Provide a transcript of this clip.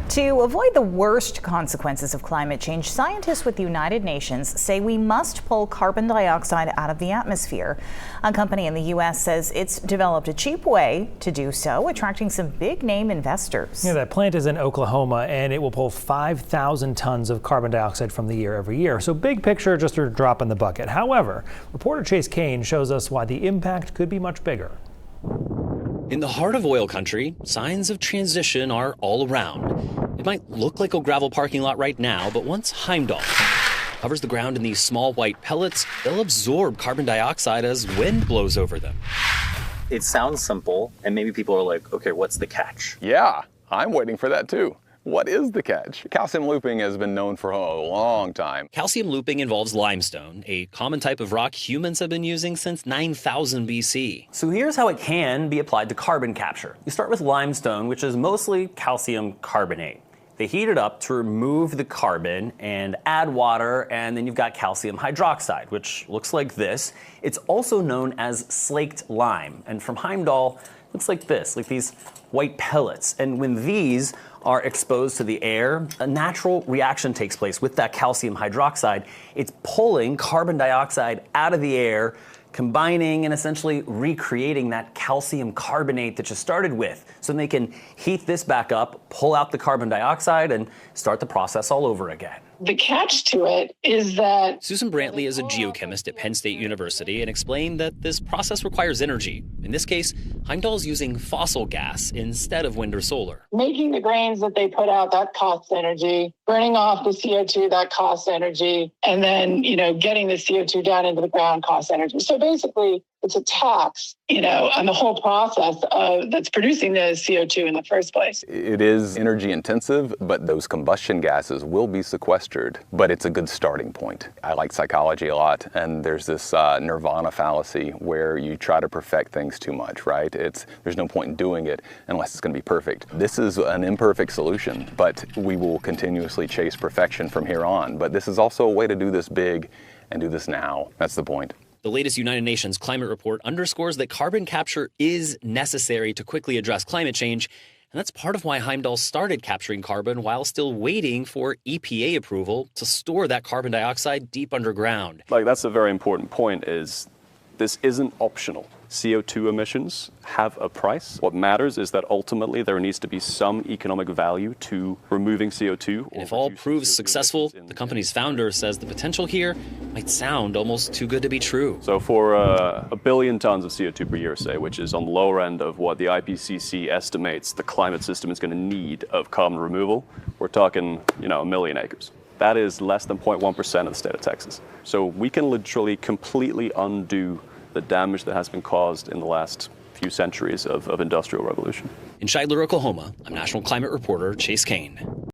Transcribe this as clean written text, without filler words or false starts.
To avoid the worst consequences of climate change, scientists with the United Nations say we must pull carbon dioxide out of the atmosphere. A company in the U.S. says it's developed a cheap way to do so, attracting some big-name investors. Yeah, that plant is in Oklahoma, and it will pull 5,000 tons of carbon dioxide from the air every year. So big picture, just a drop in the bucket. However, reporter Chase Kane shows us why the impact could be much bigger. In the heart of oil country, signs of transition are all around. It might look like a gravel parking lot right now, but once Heimdall covers the ground in these small white pellets, they'll absorb carbon dioxide as wind blows over them. It sounds simple, and maybe people are like, okay, what's the catch? Yeah, I'm waiting for that too. What is the catch? Calcium looping has been known for a long time. Calcium looping involves limestone, a common type of rock humans have been using since 9000 BC. So here's how it can be applied to carbon capture. You start with limestone, which is mostly calcium carbonate. They heat it up to remove the carbon and add water, and then you've got calcium hydroxide, which looks like this. It's also known as slaked lime, and from Heimdall, it looks like this, like these white pellets. And when these are exposed to the air, a natural reaction takes place with that calcium hydroxide. It's pulling carbon dioxide out of the air, combining and essentially recreating that calcium carbonate that you started with. So then they can heat this back up, pull out the carbon dioxide, and start the process all over again. The catch to it is that Susan Brantley is a geochemist at Penn State University and explained that this process requires energy. In this case, Heimdall's using fossil gas instead of wind or solar. making the grains that they put out, that costs energy. Burning off the CO2, that costs energy. And then, getting the CO2 down into the ground costs energy. So basically, it's a tax, on the whole process that's producing the CO2 in the first place. It is energy intensive, but those combustion gases will be sequestered, but it's a good starting point. I like psychology a lot, and there's this nirvana fallacy where you try to perfect things too much, right? There's no point in doing it unless it's going to be perfect. This is an imperfect solution, but we will continuously chase perfection from here on. But this is also a way to do this big and do this now. That's the point. The latest United Nations climate report underscores that carbon capture is necessary to quickly address climate change, and that's part of why Heimdall started capturing carbon while still waiting for EPA approval to store that carbon dioxide deep underground. That's a very important point, is this isn't optional. CO2 emissions have a price. What matters is that ultimately there needs to be some economic value to removing CO2. And if all proves successful, the company's founder says the potential here might sound almost too good to be true. So for a billion tons of CO2 per year, say, which is on the lower end of what the IPCC estimates the climate system is going to need of carbon removal, we're talking, a million acres. That is less than 0.1% of the state of Texas. So we can literally completely undo the damage that has been caused in the last few centuries of industrial revolution. In Shidler, Oklahoma, I'm National Climate Reporter Chase Kane.